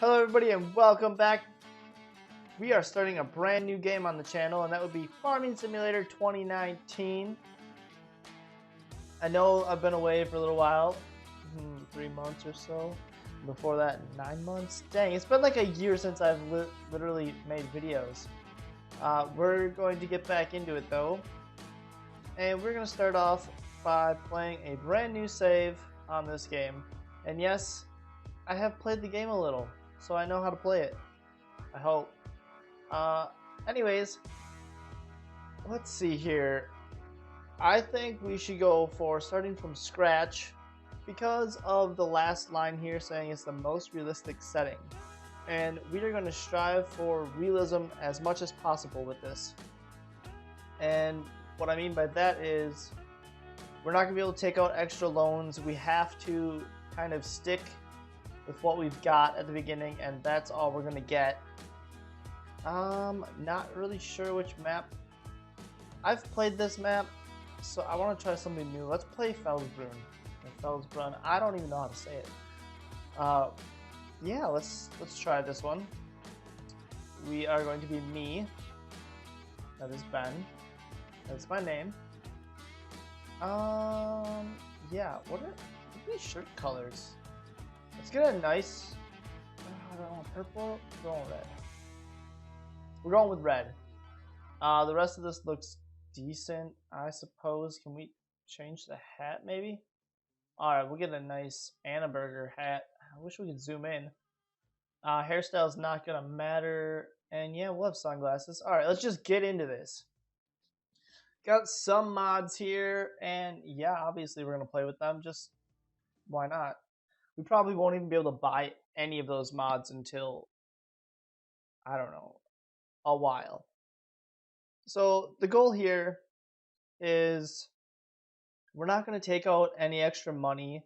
Hello everybody and welcome back. We are starting a brand new game on the channel, and that would be Farming Simulator 2019. I know I've been away for a little while, 3 months or so. Before that, 9 months. Dang, it's been like a year since I've literally made videos. We're going to get back into it though, and we're going to start off by playing a brand new save on this game. And yes, I have played the game a little, so I know how to play it, I hope. Anyways, let's see here. I think we should go for starting from scratch because of the last line here saying it's the most realistic setting. And we are going to strive for realism as much as possible with this. And what I mean by that is we're not going to be able to take out extra loans. We have to kind of stick with what we've got at the beginning, and that's all we're going to get. Not really sure which map. I've played this map, so I want to try something new. Let's play Felsbrunn. I don't even know how to say it. Yeah, let's try this one. We are going to be me. That is Ben. That's my name. Yeah, what are these shirt colors? Let's get a nice, I don't know, purple. We're going red. We're going with red. The rest of this looks decent, I suppose. Can we change the hat, maybe? Alright, we'll get a nice Anna Burger hat. I wish we could zoom in. Hairstyle's not gonna matter. And yeah, we'll have sunglasses. Alright, let's just get into this. Got some mods here, and yeah, obviously we're gonna play with them. Just why not? We probably won't even be able to buy any of those mods until, I don't know, a while. So the goal here is we're not going to take out any extra money.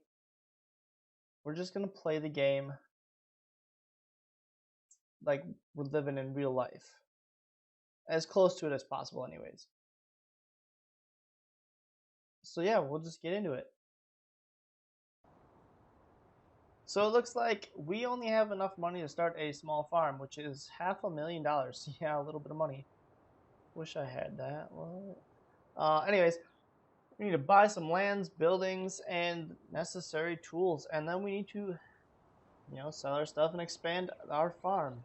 We're just going to play the game like we're living in real life. As close to it as possible anyways. So yeah, we'll just get into it. So it looks like we only have enough money to start a small farm, which is $500,000. Yeah, a little bit of money. Wish I had that. What? Anyways, we need to buy some lands, buildings, and necessary tools, and then we need to, sell our stuff and expand our farm.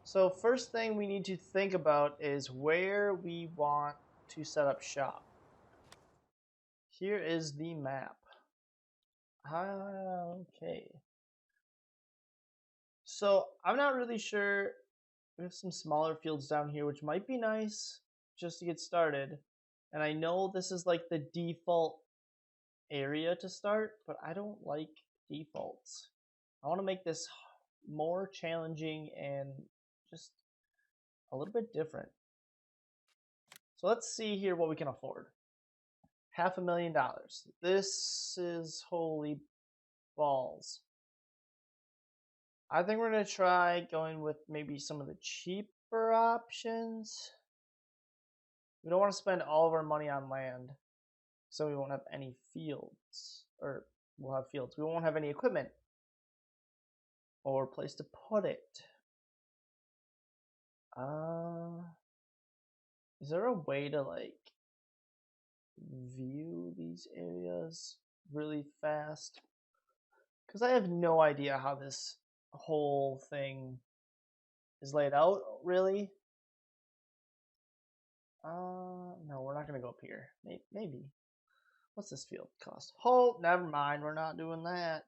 So first thing we need to think about is where we want to set up shop. Here is the map. Okay. So I'm not really sure. We have some smaller fields down here, which might be nice just to get started. And I know this is like the default area to start, but I don't like defaults. I want to make this more challenging and just a little bit different. So let's see here what we can afford. $500,000. This is holy balls. I think we're going to try going with maybe some of the cheaper options. We don't want to spend all of our money on land, so we won't have any fields. Or we'll have fields. We won't have any equipment or place to put it. Is there a way to view these areas really fast? Because I have no idea how this whole thing is laid out, really. No, we're not gonna go up here. Maybe. What's this field cost? Oh, never mind. We're not doing that.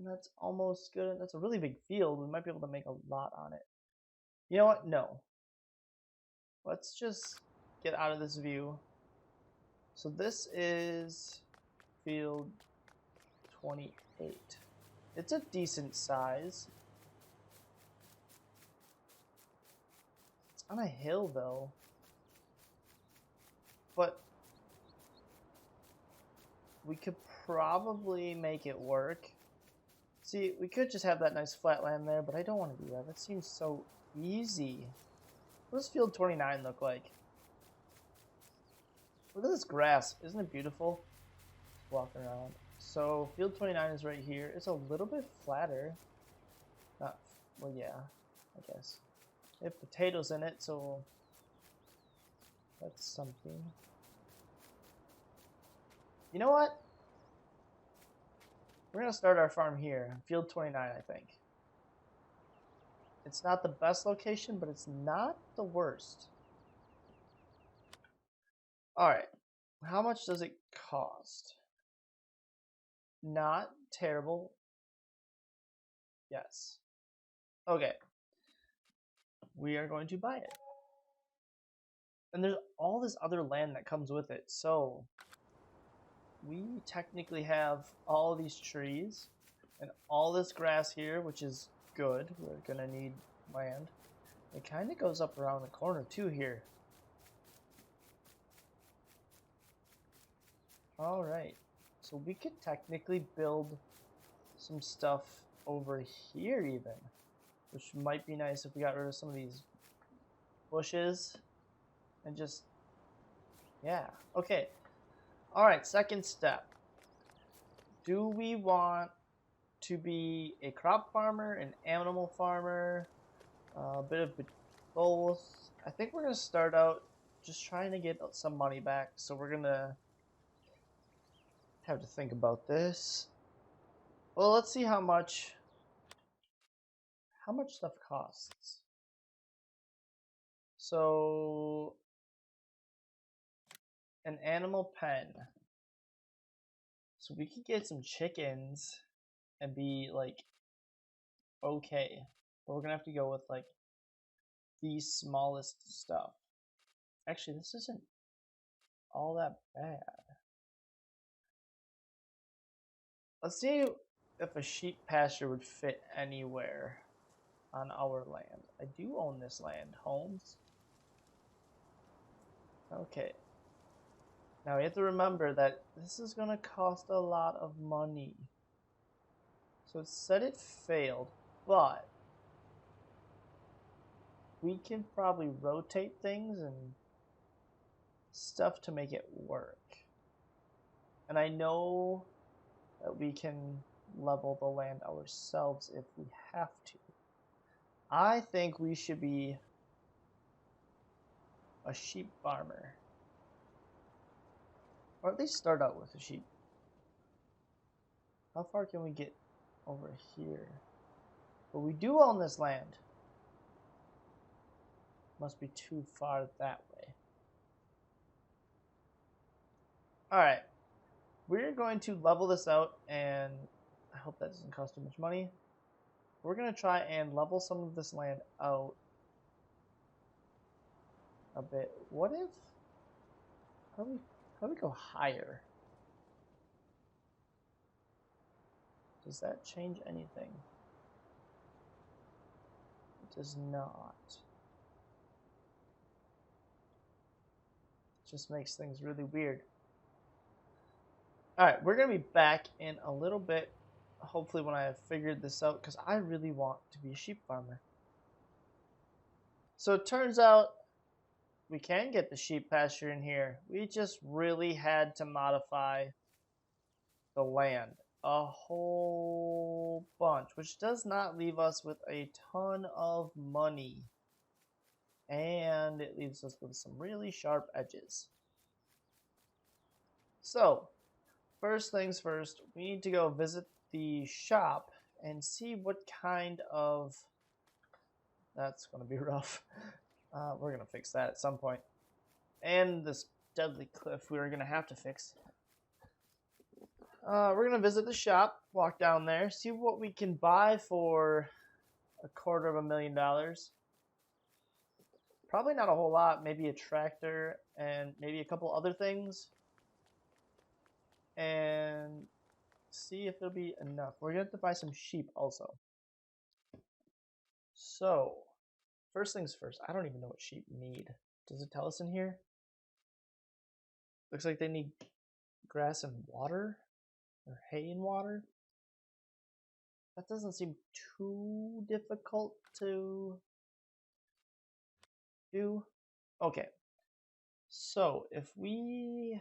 That's almost good. That's a really big field. We might be able to make a lot on it. You know what? No. Let's just get out of this view. So this is field 28. It's a decent size. It's on a hill though. But we could probably make it work. See, we could just have that nice flat land there, but I don't want to do that. That seems so easy. What does field 29 look like? Look at this grass. Isn't it beautiful? Walking around. So field 29 is right here. It's a little bit flatter. Not, well, yeah, I guess. They have potatoes in it, so that's something. You know what? We're gonna start our farm here, field 29, I think. It's not the best location, but it's not the worst. All right, how much does it cost? Not terrible. Yes. Okay. We are going to buy it. And there's all this other land that comes with it. So we technically have all these trees and all this grass here, which is good. We're gonna need land. It kind of goes up around the corner too here. All right. So we could technically build some stuff over here even, which might be nice if we got rid of some of these bushes and just, yeah. Okay. All right, second step. Do we want to be a crop farmer, an animal farmer, a bit of both? I think we're going to start out just trying to get some money back, so we're going to have to think about this. Well, let's see how much stuff costs. So an animal pen. So we could get some chickens and be like okay. But we're gonna have to go with like the smallest stuff. Actually, this isn't all that bad. Let's see if a sheep pasture would fit anywhere on our land. I do own this land, Holmes. Okay. Now we have to remember that this is gonna cost a lot of money. So it said it failed, but we can probably rotate things and stuff to make it work. And I know that we can level the land ourselves if we have to. I think we should be a sheep farmer. Or at least start out with a sheep. How far can we get over here? But we do own this land. Must be too far that way. Alright. We're going to level this out, and I hope that doesn't cost too much money. We're going to try and level some of this land out a bit. What if... How do we go higher? Does that change anything? It does not. It just makes things really weird. Alright, we're going to be back in a little bit, hopefully when I have figured this out, because I really want to be a sheep farmer. So it turns out we can get the sheep pasture in here. We just really had to modify the land a whole bunch, which does not leave us with a ton of money. And it leaves us with some really sharp edges. So, first things first, we need to go visit the shop and see what kind of... That's going to be rough. We're going to fix that at some point. And this deadly cliff we are going to have to fix. We're going to visit the shop, walk down there, see what we can buy for $250,000. Probably not a whole lot, maybe a tractor and maybe a couple other things. And see if it'll be enough. We're going to have to buy some sheep also. So, first things first, I don't even know what sheep need. Does it tell us in here? Looks like they need grass and water, or hay and water. That doesn't seem too difficult to do. Okay, so if we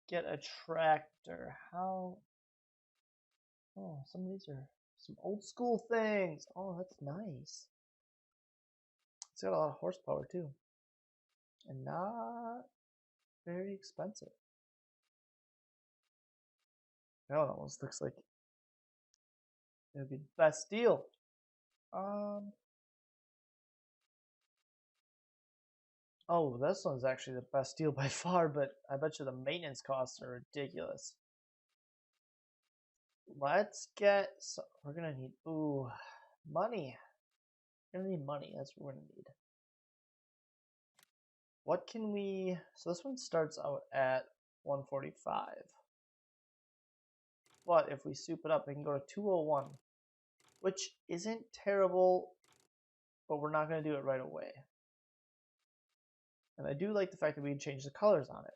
get a tractor, how Oh, some of these are some old school things. Oh, that's nice. It's got a lot of horsepower too. And not very expensive. That almost looks like it would be the best deal. Oh, this one's actually the best deal by far, but I bet you the maintenance costs are ridiculous. Let's get, we're gonna need, money. We're gonna need money, that's what we're gonna need. What can we, so this one starts out at 145. But if we soup it up, we can go to 201, which isn't terrible, but we're not gonna do it right away. And I do like the fact that we can change the colors on it.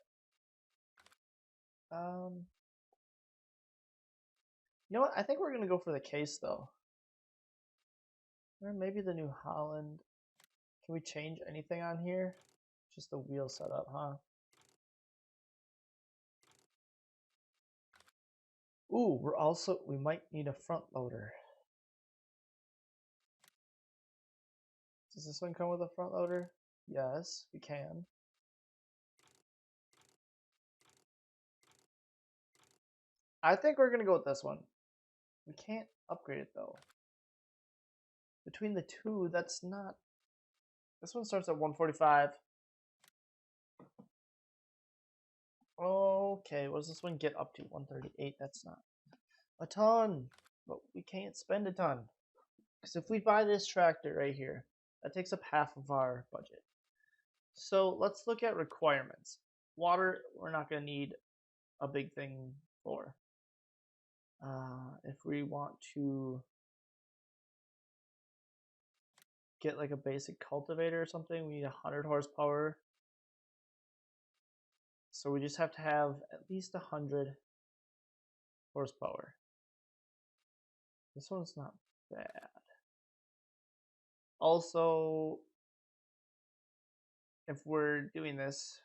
You know what? I think we're going to go for the case, though. Or maybe the New Holland. Can we change anything on here? Just the wheel setup, huh? Ooh, we might need a front loader. Does this one come with a front loader? Yes, we can. I think we're going to go with this one. We can't upgrade it, though. Between the two, that's not... This one starts at 145. Okay, what does this one get up to? 138. That's not a ton, but we can't spend a ton. Because if we buy this tractor right here, that takes up half of our budget. So let's look at requirements. Water, we're not going to need a big thing for. If we want to get like a basic cultivator or something, we need 100 horsepower. So we just have to have at least 100 horsepower. This one's not bad. Also, if we're doing this,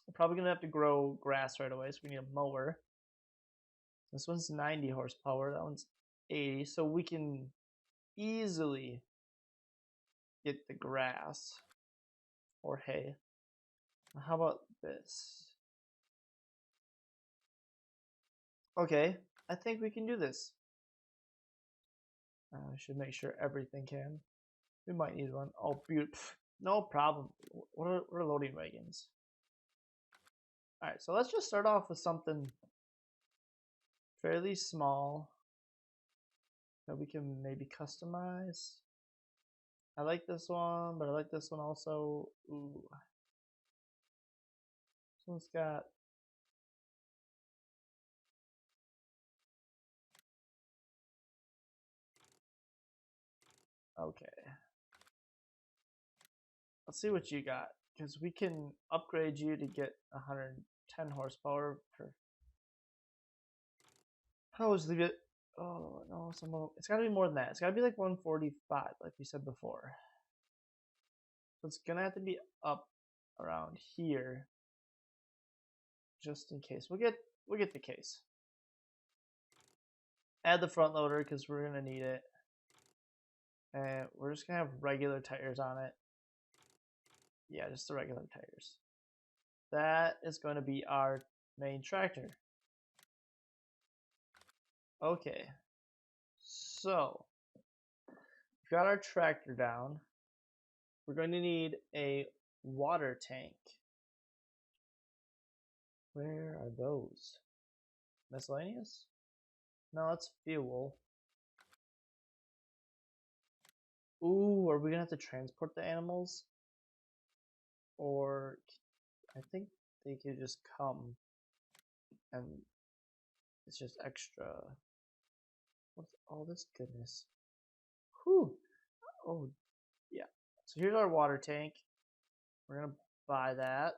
we're probably going to have to grow grass right away, so we need a mower. This one's 90 horsepower, that one's 80, so we can easily get the grass or hay. How about this? Okay, I think we can do this. I should make sure everything can. We might need one. Oh, beautiful. No problem. We're loading wagons. Alright, so let's just start off with something fairly small that we can maybe customize. I like this one, but I like this one also. Ooh. This one's got... Okay. Let's see what you got, because we can upgrade you to get 110 horsepower per... How is the... Oh, no, it's got to be more than that. It's got to be like 145, like we said before. So it's going to have to be up around here, just in case. We'll get the case. Add the front loader, because we're going to need it. And we're just going to have regular tires on it. Yeah, just the regular tires. That is going to be our main tractor. Okay, so we've got our tractor down. We're going to need a water tank. Where are those? Miscellaneous? No, that's fuel. Ooh, are we gonna have to transport the animals? Or I think they could just come and it's just extra. What's all this goodness? Whew. Oh, yeah. So here's our water tank. We're gonna buy that.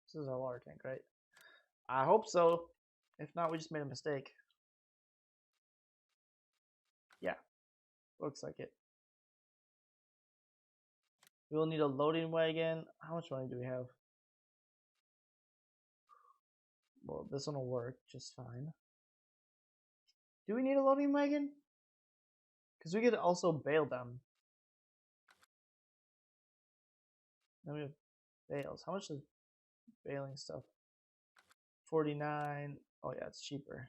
This is our water tank, right? I hope so. If not, we just made a mistake. Yeah, looks like it. We'll need a loading wagon. How much money do we have? Well, this one will work just fine. Do we need a loading wagon? Because we could also bail them. Then we have bales. How much is bailing stuff? 49. Oh yeah, it's cheaper.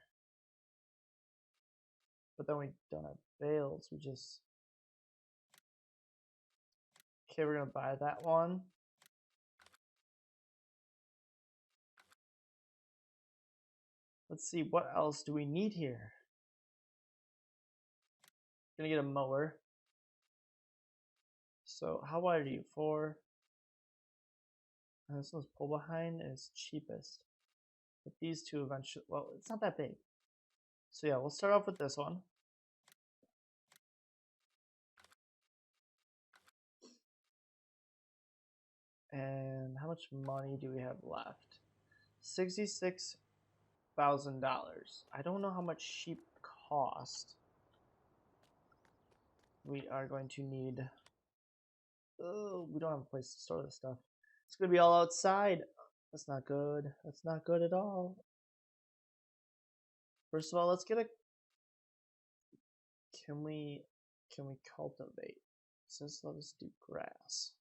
But then we don't have bales. We just... Okay, we're gonna buy that one. Let's see, what else do we need here? Gonna get a mower. So how wide are you? 4. And this one's pull behind and it's cheapest. But these two eventually, well, it's not that big. So yeah, we'll start off with this one. And how much money do we have left? $66,000. I don't know how much sheep cost. We are going to need... Oh, we don't have a place to store this stuff. It's going to be all outside. That's not good. That's not good at all. First of all, let's get a... Can we cultivate? So let us do grass.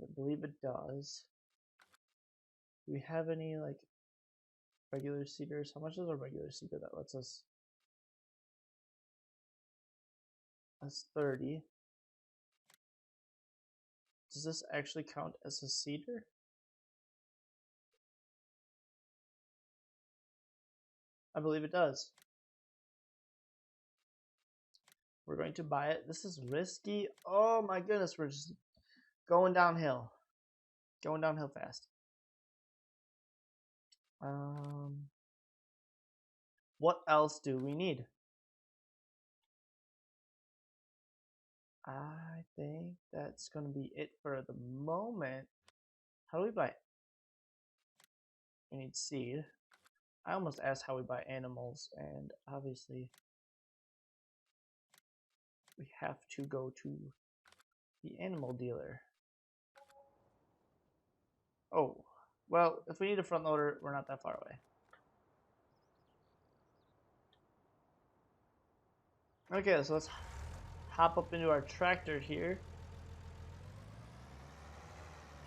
I believe it does. Do we have any like regular seeders? How much is a regular seeder that lets us? That's 30. Does this actually count as a seeder? I believe it does. We're going to buy it. This is risky. Oh my goodness, we're just going downhill. Going downhill fast. What else do we need? I think that's going to be it for the moment. How do we buy it? We need seed. I almost asked how we buy animals, and obviously we have to go to the animal dealer. Oh, well, if we need a front loader, we're not that far away. Okay, so let's hop up into our tractor here.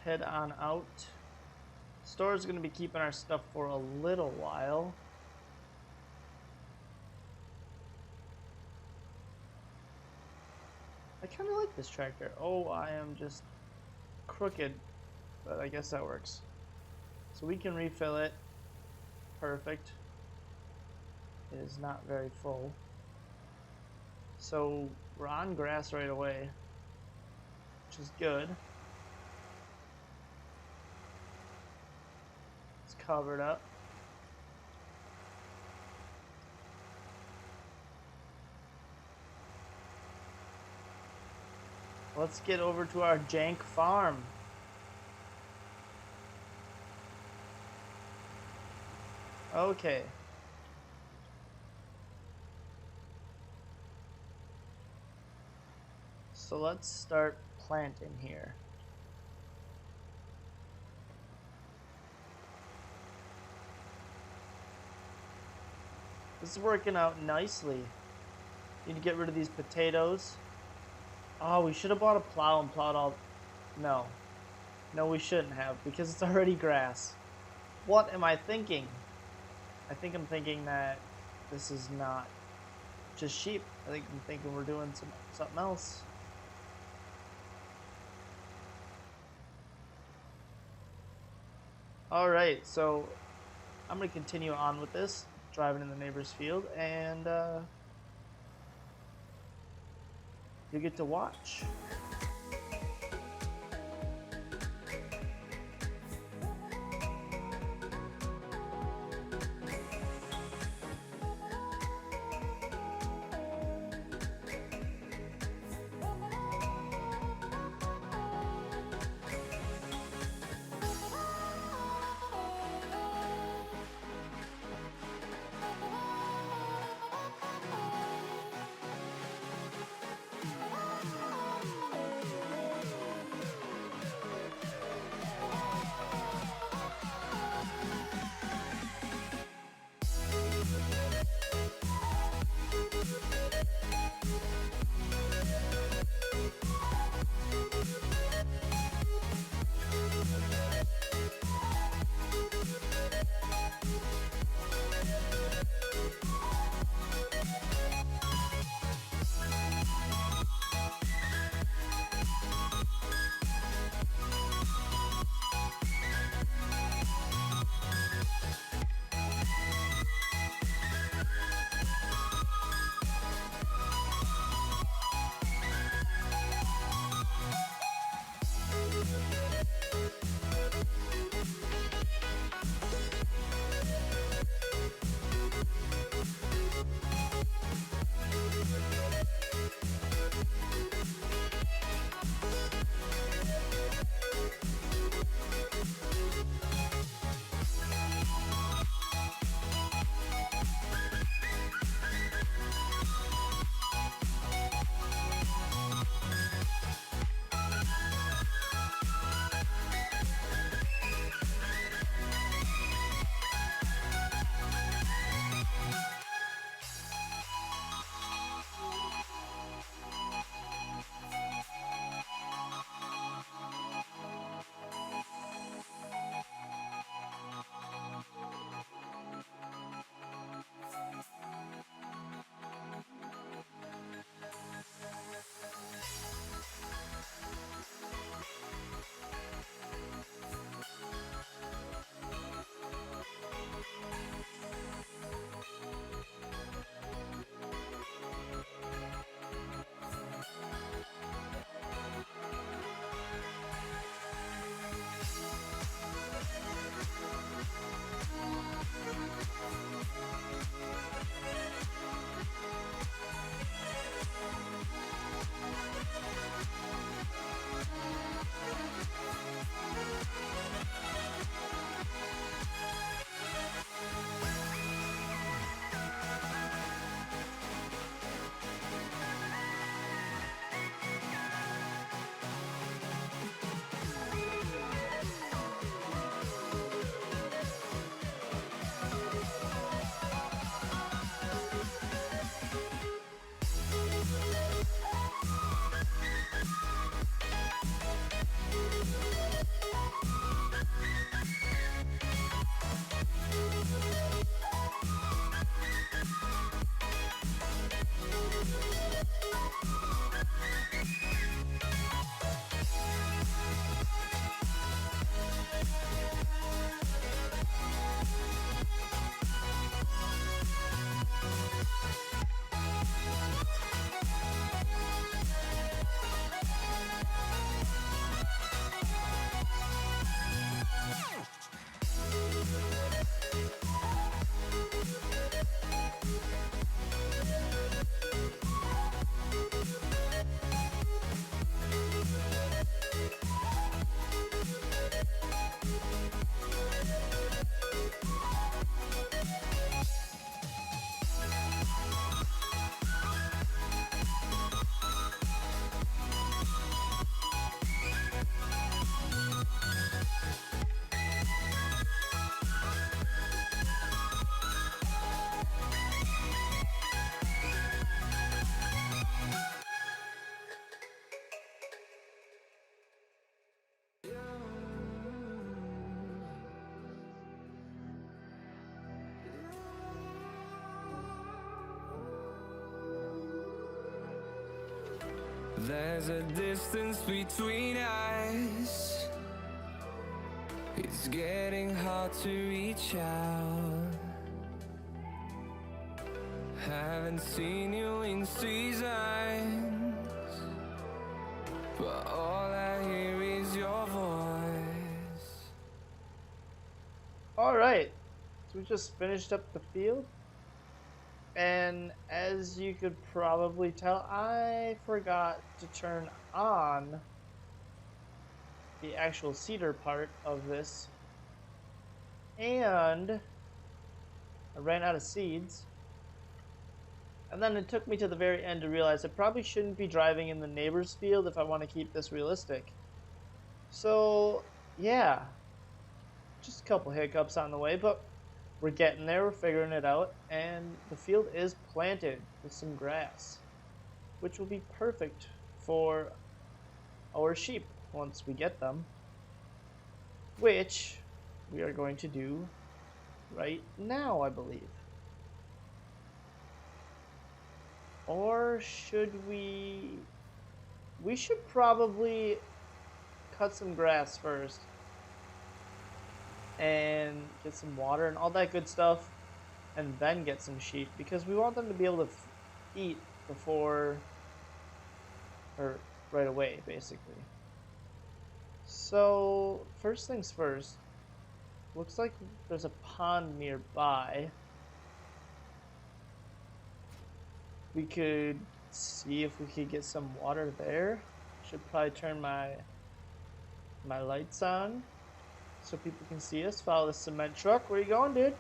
Head on out. Store's going to be keeping our stuff for a little while. I kind of like this tractor. Oh, I am just crooked, but I guess that works. So we can refill it. Perfect. It is not very full. So we're on grass right away, which is good. It's covered up. Let's get over to our jank farm. Okay. So let's start planting here. This is working out nicely. Need to get rid of these potatoes. Oh, we should have bought a plow and plowed all... No. No, we shouldn't have, because it's already grass. What am I thinking? I think I'm thinking that this is not just sheep. I think I'm thinking we're doing something else. Alright, so I'm going to continue on with this, driving in the neighbor's field, and you get to watch. There's a distance between us. It's getting hard to reach out. Haven't seen you in seasons, but all I hear is your voice. Alright, so we just finished up the field. And as you could probably tell, I forgot to turn on the actual seeder part of this. And I ran out of seeds. And then it took me to the very end to realize I probably shouldn't be driving in the neighbor's field if I want to keep this realistic. So, yeah. Just a couple hiccups on the way, but we're getting there, we're figuring it out, and the field is planted with some grass, which will be perfect for our sheep once we get them, which we are going to do right now, I believe. Or should we... We should probably cut some grass first and get some water and all that good stuff, and then get some sheep, because we want them to be able to eat before, or right away, basically. So, first things first, looks like there's a pond nearby. We could see if we could get some water there. Should probably turn my lights on so people can see us. Follow the cement truck. Where you going, dude?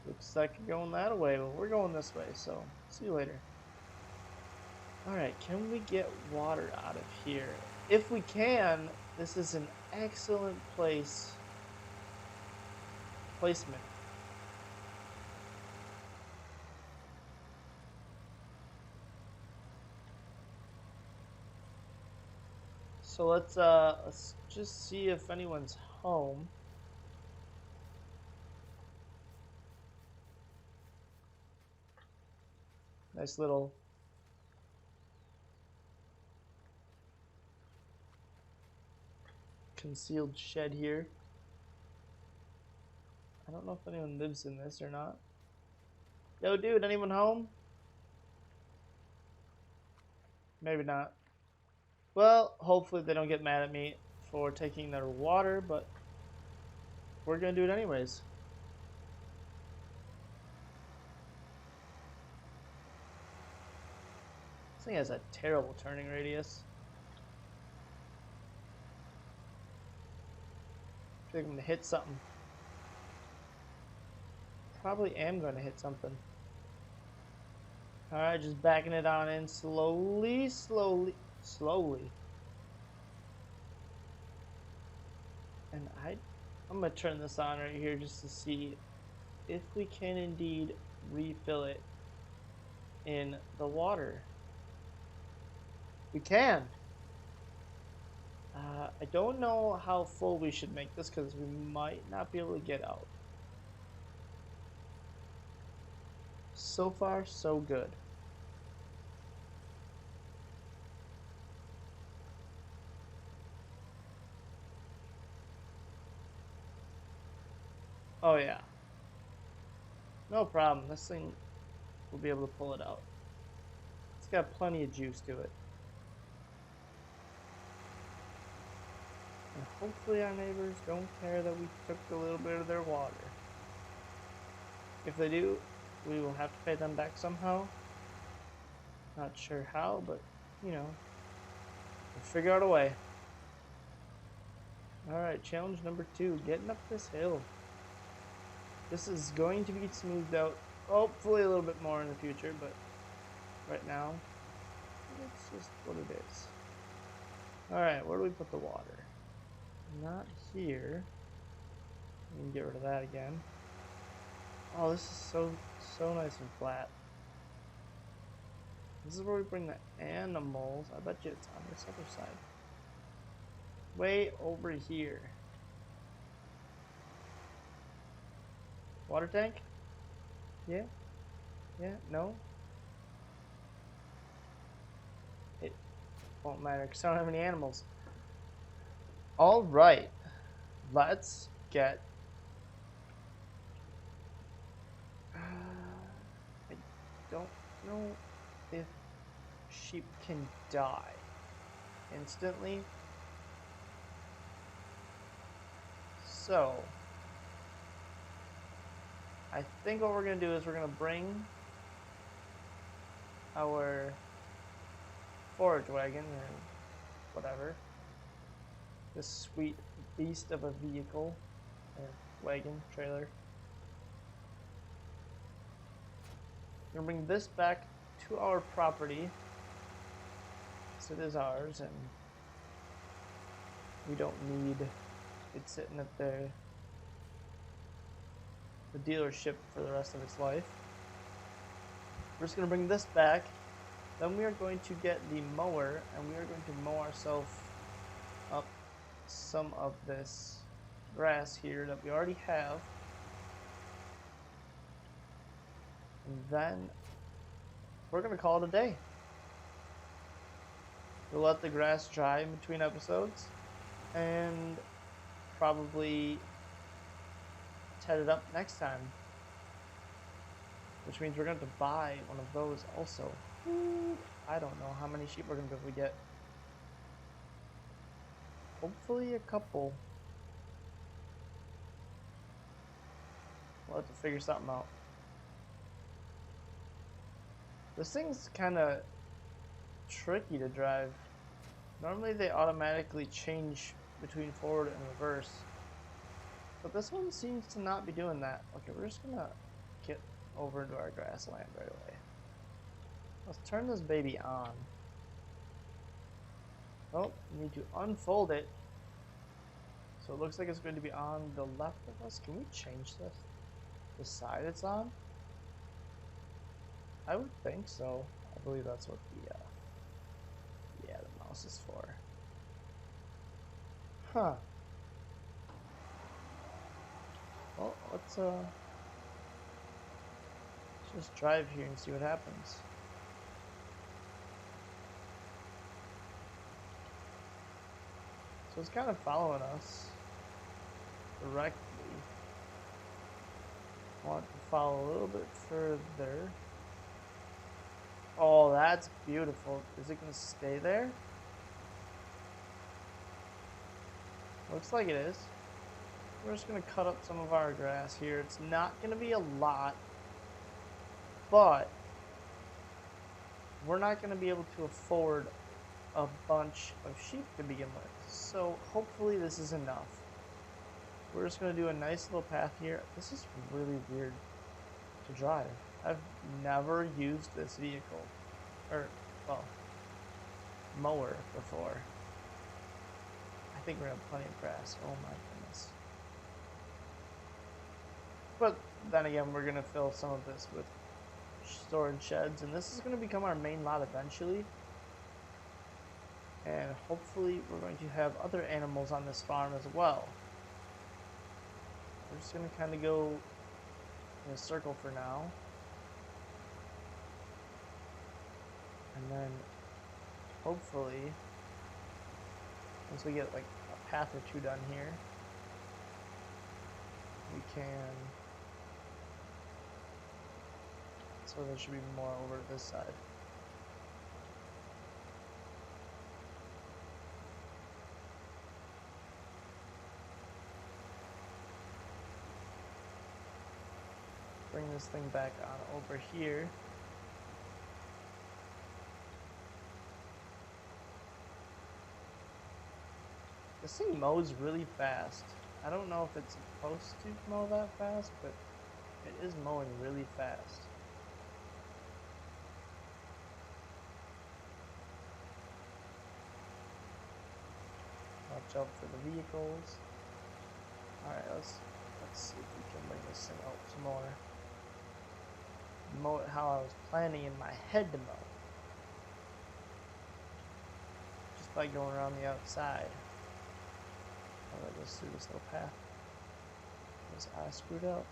Looks like you're going that way, but we're going this way, so see you later. Alright, can we get water out of here? If we can, this is an excellent placement. So let's just see if anyone's home. Nice little concealed shed here. I don't know if anyone lives in this or not. Yo, dude, anyone home? Maybe not. Well, hopefully they don't get mad at me for taking their water, but we're gonna do it anyways. This thing has a terrible turning radius. I feel like I'm gonna hit something. Probably am gonna hit something. Alright, just backing it on in slowly. And I'm gonna turn this on right here just to see if we can indeed refill it in the water. We can. I don't know how full we should make this because we might not be able to get out. So far, so good. Oh yeah. No problem. This thing will be able to pull it out. It's got plenty of juice to it. And hopefully our neighbors don't care that we took a little bit of their water. If they do, we will have to pay them back somehow. Not sure how, but, you know, we'll figure out a way. Alright, challenge number 2, getting up this hill. This is going to be smoothed out, hopefully a little bit more in the future, but right now, it's just what it is. Alright, where do we put the water? Not here. We can get rid of that again. Oh, this is so nice and flat. This is where we bring the animals. I bet you it's on this other side. Way over here. Water tank? Yeah? Yeah? No? Won't matter because I don't have any animals. All right, let's get. I don't know if sheep can die instantly. So, I think what we're going to do is we're going to bring our forage wagon or whatever, this sweet beast of a vehicle or wagon, trailer. We're going to bring this back to our property. So it is ours, and we don't need it sitting at the dealership for the rest of its life. We're just going to bring this back. Then we are going to get the mower, and we are going to mow ourselves up some of this grass here that we already have. And then we're going to call it a day. We'll let the grass dry in between episodes, and probably ted it up next time. Which means we're going to have to buy one of those also. I don't know how many sheep we're going to be able to get. Hopefully a couple. We'll have to figure something out. This thing's kind of tricky to drive. Normally they automatically change between forward and reverse. But this one seems to not be doing that. Okay, we're just going to get over into our grassland right away. Let's turn this baby on. Oh, we need to unfold it. So it looks like it's going to be on the left of us. Can we change this? The side it's on? I would think so. I believe that's what the mouse is for. Huh. Well, let's just drive here and see what happens. So it's kind of following us directly. I want to follow a little bit further. Oh, that's beautiful. Is it going to stay there? Looks like it is. We're just going to cut up some of our grass here. It's not going to be a lot, but we're not going to be able to afford a bunch of sheep to begin with. So hopefully this is enough. We're just going to do a nice little path here. This is really weird to drive. I've never used this vehicle, or, well, mower before. I think we're going to have plenty of grass. Oh my goodness. But then again, we're going to fill some of this with storage sheds, and this is going to become our main lot eventually. And hopefully we're going to have other animals on this farm as well. We're just going to kind of go in a circle for now. And then hopefully, once we get like a path or two done here, we can, so there should be more over this side. Bring this thing back on over here. This thing mows really fast. I don't know if it's supposed to mow that fast, but it is mowing really fast. Watch out for the vehicles. Alright, let's see if we can bring this thing out some more. Mow it how I was planning in my head to mow. Just by going around the outside. Oh, that goes through this little path. Because I screwed up.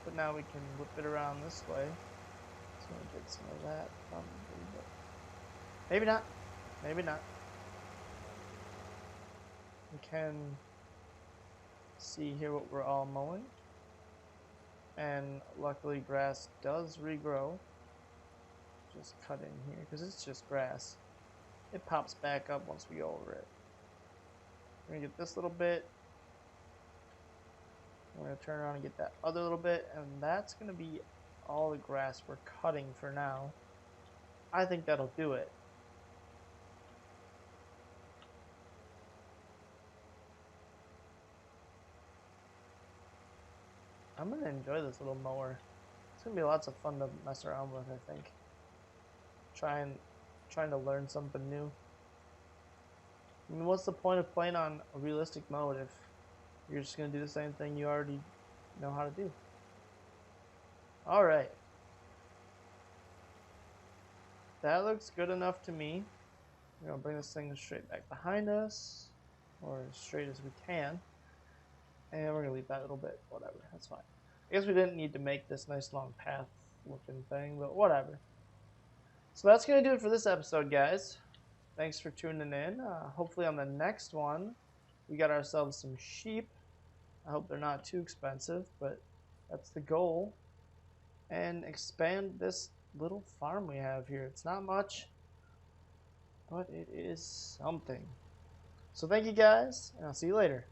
But now we can whip it around this way. So we'll get some of that probably Maybe not. Maybe not. We can see here what we're all mowing. And luckily grass does regrow. Just cut in here because it's just grass. It pops back up once we go over it. We're gonna get this little bit. We're gonna turn around and get that other little bit, and that's gonna be all the grass we're cutting for now. I think that'll do it. I'm gonna enjoy this little mower. It's gonna be lots of fun to mess around with, I think. Trying to learn something new. I mean, what's the point of playing on a realistic mode if you're just gonna do the same thing you already know how to do? Alright. That looks good enough to me. We're gonna bring this thing straight back behind us, or as straight as we can. And we're gonna leave that little bit, whatever, that's fine. I guess we didn't need to make this nice long path looking thing, but whatever. So that's gonna do it for this episode, guys. Thanks for tuning in. Hopefully on the next one, we got ourselves some sheep. I hope they're not too expensive, but that's the goal. And expand this little farm we have here. It's not much, but it is something. So thank you guys, and I'll see you later.